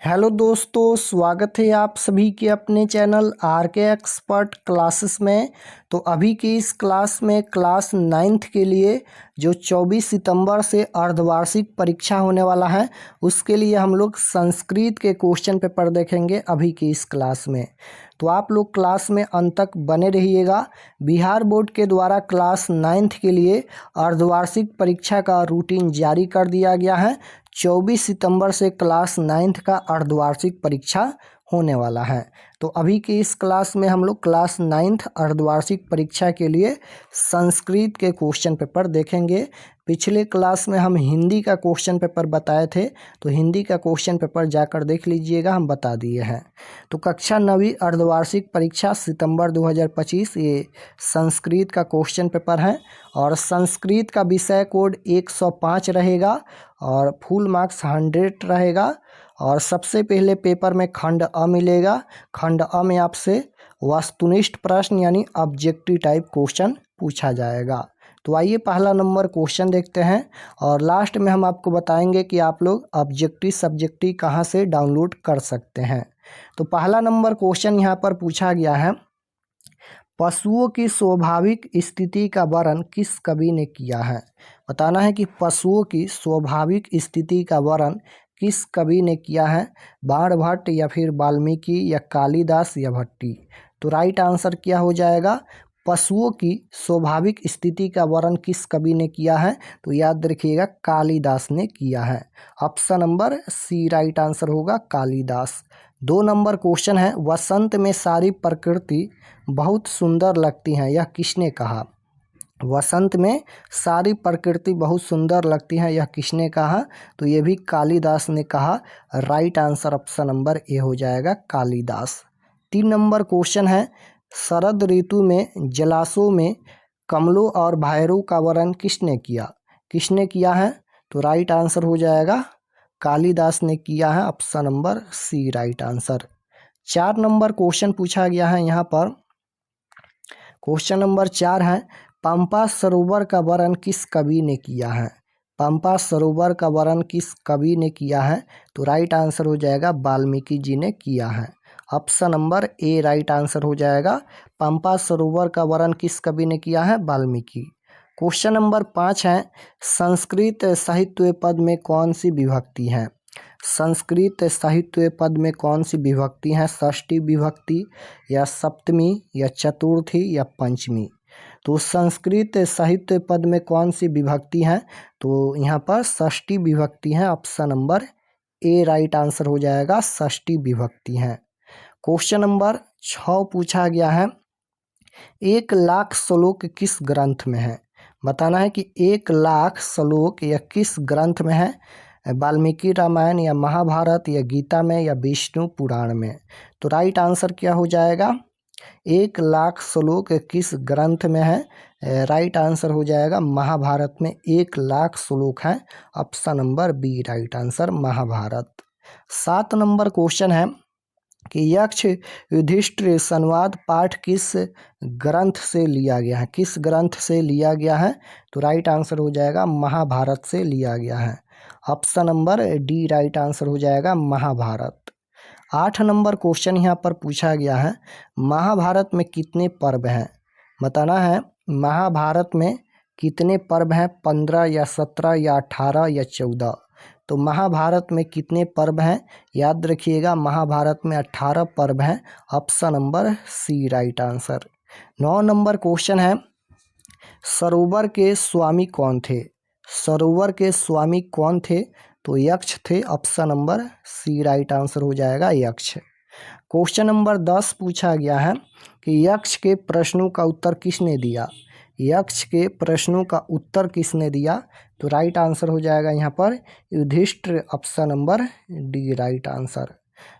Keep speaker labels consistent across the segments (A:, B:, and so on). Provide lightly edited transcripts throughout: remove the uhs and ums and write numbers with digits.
A: Hello दोस्तों, स्वागत है आप सभी के अपने चैनल आर के एक्सपर्ट क्लासेस में। तो अभी की इस क्लास में क्लास 9th के लिए जो 24 सितंबर से अर्धवार्षिक परीक्षा होने वाला है उसके लिए हम लोग संस्कृत के क्वेश्चन पेपर देखेंगे अभी की इस क्लास में। तो आप लोग क्लास में अंत तक बने रहिएगा। बिहार बोर्ड के द्वारा क्लास 9th के लिए अर्धवार्षिक परीक्षा का रूटीन जारी कर दिया गया है। 24 सितंबर से क्लास 9th का अर्धवार्षिक परीक्षा होने वाला है। तो अभी की इस क्लास में हम लोग क्लास 9th अर्धवार्षिक परीक्षा के लिए संस्कृत के क्वेश्चन पेपर देखेंगे। पिछले क्लास में हम हिंदी का क्वेश्चन पेपर बताए थे, तो हिंदी का क्वेश्चन पेपर जाकर देख लीजिएगा, हम बता दिए हैं। तो कक्षा 9वीं अर्धवार्षिक परीक्षा सितंबर 2025 ये संस्कृत का क्वेश्चन पेपर है और संस्कृत का विषय कोड 105 रहेगा और फुल मार्क्स 100 रहेगा। और सबसे पहले पेपर में खंड अ मिलेगा। खंड अ में आपसे वस्तुनिष्ठ प्रश्न यानी ऑब्जेक्टिव टाइप क्वेश्चन पूछा जाएगा। तो आइए पहला नंबर क्वेश्चन देखते हैं और लास्ट में हम आपको बताएंगे कि आप लोग ऑब्जेक्टिव सब्जेक्टिव कहाँ से डाउनलोड कर सकते हैं। तो पहला नंबर क्वेश्चन यहाँ पर पूछा गया है, पशुओं की स्वाभाविक स्थिति का वर्णन किस कवि ने किया है। बताना है कि पशुओं की स्वाभाविक स्थिति का वर्णन किस कवि ने किया है, बाणभट्ट या फिर वाल्मीकि या कालिदास या भट्टी। तो राइट आंसर क्या हो जाएगा, पशुओं की स्वाभाविक स्थिति का वर्णन किस कवि ने किया है, तो याद रखिएगा कालिदास ने किया है। Option number C right answer होगा, कालिदास। 2 नंबर क्वेश्चन है, वसंत में सारी प्रकृति बहुत सुंदर लगती हैं, यह किसने कहा। वसंत में सारी प्रकृति बहुत सुंदर लगती है, यह किसने कहा, तो ये भी कालिदास ने कहा। राइट आंसर ऑप्शन नंबर ए हो जाएगा, कालिदास। 3 नंबर क्वेश्चन है, शरद ऋतु में जलाशयों में कमलों और भैरव का वर्णन किसने किया। किसने किया है, तो राइट आंसर हो जाएगा कालिदास ने किया है। Option number C right answer. 4 नंबर क्वेश्चन पूछा गया है यहाँ पर। क्वेश्चन नंबर 4 है, पंपा सरोवर का वर्णन किस कवि ने किया है। पंपा सरोवर का वर्णन किस कवि ने किया है, तो राइट आंसर हो जाएगा वाल्मीकि जी ने किया है। Option number A right answer हो जाएगा, पंपा सरोवर का वर्णन किस कवि ने किया है, वाल्मीकि। क्वेश्चन नंबर 5 है, संस्कृत साहित्य पद में कौन सी विभक्ति है। संस्कृत साहित्य पद में कौन सी विभक्ति है, षष्ठी विभक्ति या सप्तमी या चतुर्थी या पंचमी। तो संस्कृत साहित्य पद में कौन सी विभक्ति है, तो यहाँ पर षष्ठी विभक्ति है। Option number A right answer हो जाएगा, षष्ठी विभक्ति है। क्वेश्चन नंबर 6 पूछा गया है, 1,00,000 श्लोक किस ग्रंथ में है। बताना है कि 1,00,000 श्लोक या किस ग्रंथ में है, वाल्मीकि रामायण या महाभारत या गीता में या विष्णु पुराण में। तो राइट आंसर क्या हो जाएगा, 1,00,000 श्लोक किस ग्रंथ में है, राइट आंसर हो जाएगा महाभारत में 1,00,000 श्लोक हैं। Option number B right answer, Mahabharata. 7 नंबर क्वेश्चन है कि यक्ष युधिष्ठिर संवाद पाठ किस ग्रंथ से लिया गया है। किस ग्रंथ से लिया गया है, तो राइट आंसर हो जाएगा महाभारत से लिया गया है। Option number D right answer हो जाएगा, महाभारत। 8 नंबर क्वेश्चन यहाँ पर पूछा गया है, महाभारत में कितने पर्व हैं। बताना है महाभारत में कितने पर्व हैं, 15 या 17 या 18 या 14। तो महाभारत में कितने पर्व हैं, याद रखिएगा महाभारत में 18 पर्व हैं। Option number C right answer. 9 नंबर क्वेश्चन है, सरोवर के स्वामी कौन थे। सरोवर के स्वामी कौन थे, तो यक्ष थे। Option number C right answer हो जाएगा, यक्ष। क्वेश्चन नंबर 10 पूछा गया है कि यक्ष के प्रश्नों का उत्तर किसने दिया। यक्ष के प्रश्नों का उत्तर किसने दिया, तो राइट आंसर हो जाएगा यहाँ पर Yudhishthir. Option number D right answer.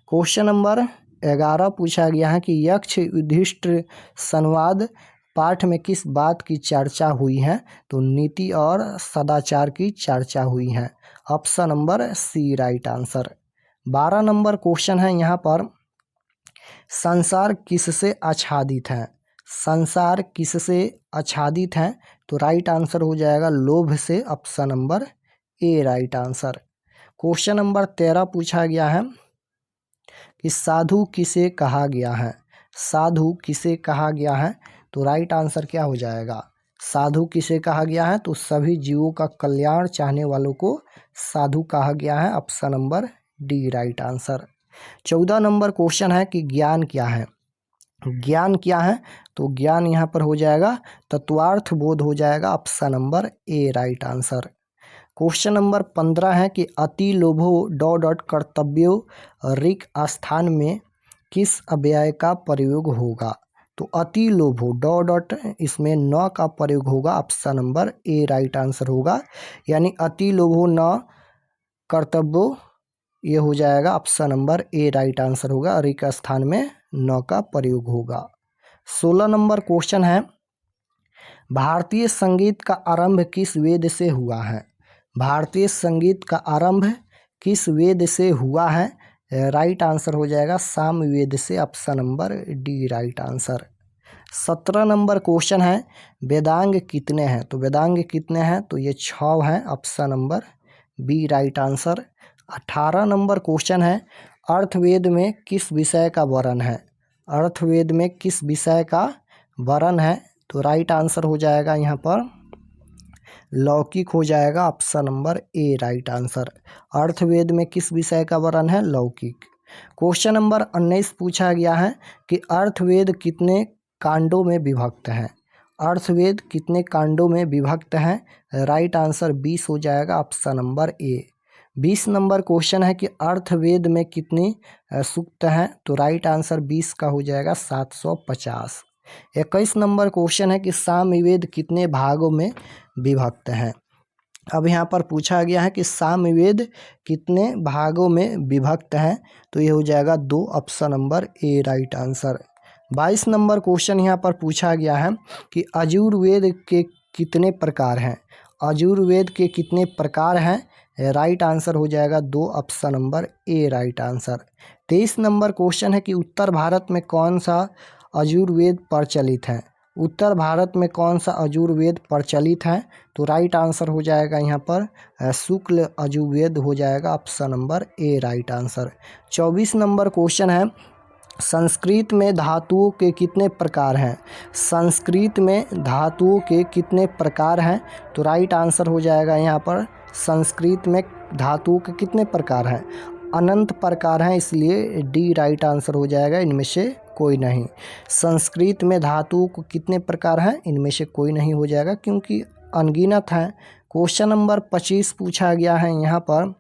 A: Question number 11 पूछा गया है कि यक्ष युधिष्ठिर संवाद पाठ में किस बात की चर्चा हुई है, तो नीति और सदाचार की चर्चा हुई है। Option number C right answer. 12 number question है यहाँ पर, संसार किससे आच्छादित है। संसार किससे आच्छादित है, तो राइट आंसर हो जाएगा लोभ से। Option number A right answer. Question number 13 पूछा गया है, कि साधु किसे कहा गया है। साधु किसे कहा गया है, तो राइट आंसर क्या हो जाएगा। साधु किसे कहा गया है, तो सभी जीवों का कल्याण चाहने वालों को साधु कहा गया है। Option number D right answer. 14 number question है कि ज्ञान क्या है। ज्ञान क्या है, तो ज्ञान यहाँ पर हो जाएगा तत्वार्थ बोध हो जाएगा। Option number A right answer. Question number 15 है कि अति लोभो डॉट कर्तव्यो रिक स्थान में किस अव्यय का प्रयोग होगा। तो अति लोभो डॉट इसमें न का प्रयोग होगा। Option number A right answer होगा, यानी अति लोभो न कर्तव्यो ये हो जाएगा। Option number A right answer होगा। रिक स्थान में न का प्रयोग होगा। 16 नंबर क्वेश्चन है भारतीय संगीत का आरंभ किस वेद से हुआ है। भारतीय संगीत का आरंभ किस वेद से हुआ है, राइट आंसर हो जाएगा सामवेद से। Option number D right answer. 17 number question है वेदांग कितने हैं। तो वेदांग कितने हैं, तो ये 6 हैं। Option number B right answer. 18 number question है अर्थवेद में किस विषय का वर्णन है। अर्थवेद में किस विषय का वर्णन है, तो राइट आंसर हो जाएगा यहाँ पर लौकिक हो जाएगा। Option number A right answer. अर्थवेद में किस विषय का वर्णन है, लौकिक। क्वेश्चन नंबर 19 पूछा गया है कि अर्थवेद कितने कांडों में विभक्त है। अर्थवेद कितने कांडों में विभक्त है, राइट आंसर 20 हो जाएगा। ऑप्शन नंबर ए। 20 नंबर क्वेश्चन है कि अर्थवेद में कितनी सूक्त हैं, तो राइट आंसर 20 का हो जाएगा 750। 21 नंबर क्वेश्चन है कि सामवेद कितने भागों में विभक्त है। अब यहाँ पर पूछा गया है कि सामवेद कितने भागों में विभक्त है, तो ये हो जाएगा 2। Option number A right answer. 22 number question यहाँ पर पूछा गया है कि अजुर्वेद के कितने प्रकार हैं। अजुर्वेद के कितने प्रकार हैं, राइट आंसर हो जाएगा 2। Option number A right answer. 23 number question है कि उत्तर भारत में कौन सा अजुर्वेद प्रचलित है। उत्तर भारत में कौन सा अजुर्वेद प्रचलित है, तो राइट आंसर हो जाएगा यहाँ पर शुक्ल अजुर्वेद हो जाएगा। Option number A right answer. 24 number question है संस्कृत में धातुओं के कितने प्रकार हैं। संस्कृत में धातुओं के कितने प्रकार हैं, तो राइट आंसर हो जाएगा यहाँ पर संस्कृत में धातुओं के कितने प्रकार हैं, अनंत प्रकार हैं, इसलिए डी राइट आंसर हो जाएगा, इनमें से कोई नहीं। संस्कृत में धातुओं को कितने प्रकार हैं, इनमें से कोई नहीं हो जाएगा क्योंकि अनगिनत हैं। क्वेश्चन नंबर 25 पूछा गया है यहाँ पर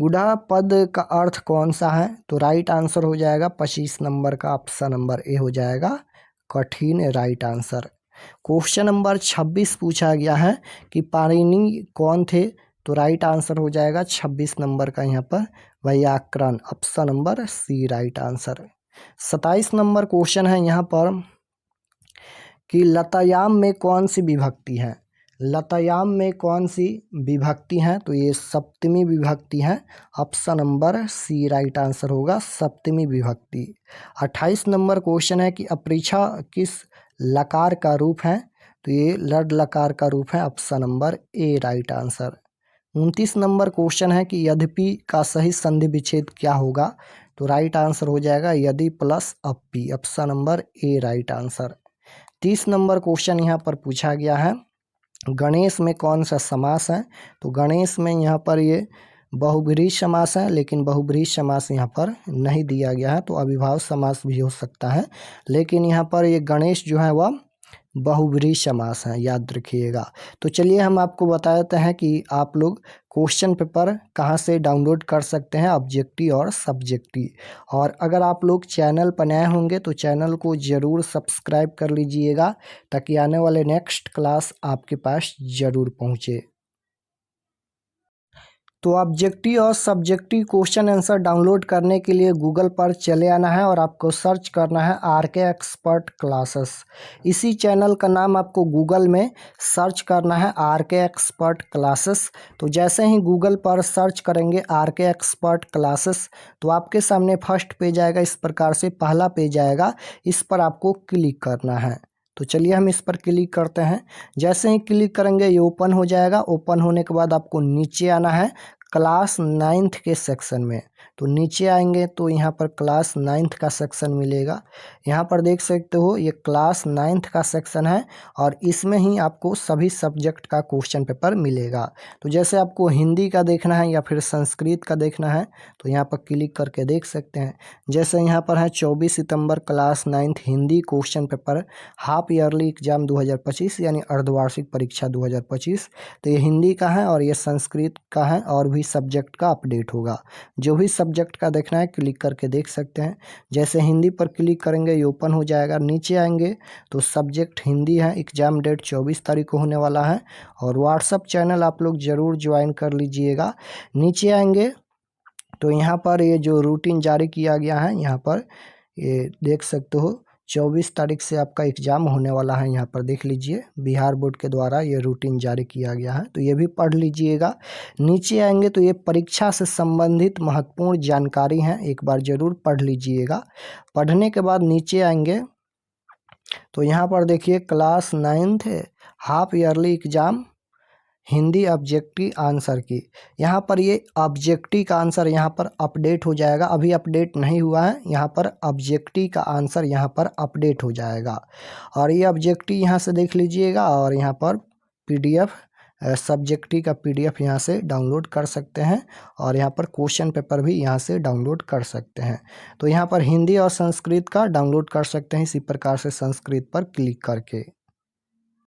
A: गुढ़ा पद का अर्थ कौन सा है, तो राइट आंसर हो जाएगा 25 नंबर का। ऑप्शन नंबर ए हो जाएगा कठिन, राइट आंसर। क्वेश्चन नंबर 26 पूछा गया है कि पाणिनि कौन थे, तो राइट आंसर हो जाएगा 26 नंबर का यहाँ पर व्याकरण। Option number C right answer. 27 number question है यहाँ पर कि लतायाम में कौन सी विभक्ति है। लतायाम में कौन सी विभक्ति है, तो ये सप्तमी विभक्ति है। Option number C right answer होगा सप्तमी विभक्ति। 28 नंबर क्वेश्चन है कि अपरीक्षा किस लकार का रूप है, तो ये लड लकार का रूप है। Option number A right answer. 29 number question है कि यद्यपि का सही संधि विच्छेद क्या होगा, तो राइट आंसर हो जाएगा यदि प्लस अपी। Option number A right answer. 30 number question यहाँ पर पूछा गया है गणेश में कौन सा समास है, तो गणेश में यहाँ पर ये बहुब्रीहि समास है, लेकिन बहुब्रीहि समास यहाँ पर नहीं दिया गया है, तो अविभाव समास भी हो सकता है, लेकिन यहाँ पर ये गणेश जो है वह बहुब्रीहि समास है, याद रखिएगा। तो चलिए हम आपको बता देते हैं कि आप लोग क्वेश्चन पेपर कहाँ से डाउनलोड कर सकते हैं, ऑब्जेक्टिव और सब्जेक्टिव। और अगर आप लोग चैनल पर नए होंगे तो चैनल को ज़रूर सब्सक्राइब कर लीजिएगा ताकि आने वाले नेक्स्ट क्लास आपके पास ज़रूर पहुँचे। तो ऑब्जेक्टिव और सब्जेक्टिव क्वेश्चन आंसर डाउनलोड करने के लिए गूगल पर चले आना है और आपको सर्च करना है आरके एक्सपर्ट क्लासेस। इसी चैनल का नाम आपको गूगल में सर्च करना है आरके एक्सपर्ट क्लासेस। तो जैसे ही गूगल पर सर्च करेंगे आरके एक्सपर्ट क्लासेस तो आपके सामने फर्स्ट पेज आएगा, इस प्रकार से पहला पेज आएगा, इस पर आपको क्लिक करना है। तो चलिए हम इस पर क्लिक करते हैं। जैसे ही क्लिक करेंगे ये ओपन हो जाएगा। ओपन होने के बाद आपको नीचे आना है क्लास 9th के सेक्शन में। तो नीचे आएंगे तो यहाँ पर क्लास 9th का सेक्शन मिलेगा। यहाँ पर देख सकते हो ये क्लास 9th का सेक्शन है और इसमें ही आपको सभी सब्जेक्ट का क्वेश्चन पेपर मिलेगा। तो जैसे आपको हिंदी का देखना है या फिर संस्कृत का देखना है तो यहाँ पर क्लिक करके देख सकते हैं। जैसे यहाँ पर है 24 सितंबर class 9th Hindi question paper half yearly exam 2025 यानी अर्धवार्षिक परीक्षा 2025। तो ये हिंदी का है और ये संस्कृत का है और भी सब्जेक्ट का अपडेट होगा। जो भी सब्जेक्ट का देखना है क्लिक करके देख सकते हैं। जैसे हिंदी पर क्लिक करेंगे ये ओपन हो जाएगा। नीचे आएंगे तो सब्जेक्ट हिंदी है, एग्जाम डेट 24 तारीख को होने वाला है और व्हाट्सअप चैनल आप लोग ज़रूर ज्वाइन कर लीजिएगा। नीचे आएंगे तो यहाँ पर ये जो रूटीन जारी किया गया है यहाँ पर ये देख सकते हो 24 तारीख से आपका एग्ज़ाम होने वाला है। यहाँ पर देख लीजिए बिहार बोर्ड के द्वारा ये रूटीन जारी किया गया है, तो ये भी पढ़ लीजिएगा। नीचे आएंगे तो ये परीक्षा से संबंधित महत्वपूर्ण जानकारी है, एक बार ज़रूर पढ़ लीजिएगा। पढ़ने के बाद नीचे आएंगे तो यहाँ पर देखिए class 9th half yearly exam Hindi objective answer की, यहाँ पर ये ऑब्जेक्टिव का आंसर यहाँ पर अपडेट हो जाएगा। अभी अपडेट नहीं हुआ है, यहाँ पर ऑब्जेक्टिव का आंसर यहाँ पर अपडेट हो जाएगा और ये ऑब्जेक्टिव यहाँ से देख लीजिएगा और यहाँ पर पीडीएफ सब्जेक्टिव का पीडीएफ यहाँ से डाउनलोड कर सकते हैं और यहाँ पर क्वेश्चन पेपर भी यहाँ से डाउनलोड कर सकते हैं। तो यहाँ पर हिंदी और संस्कृत का डाउनलोड कर सकते हैं इसी प्रकार से संस्कृत पर क्लिक करके।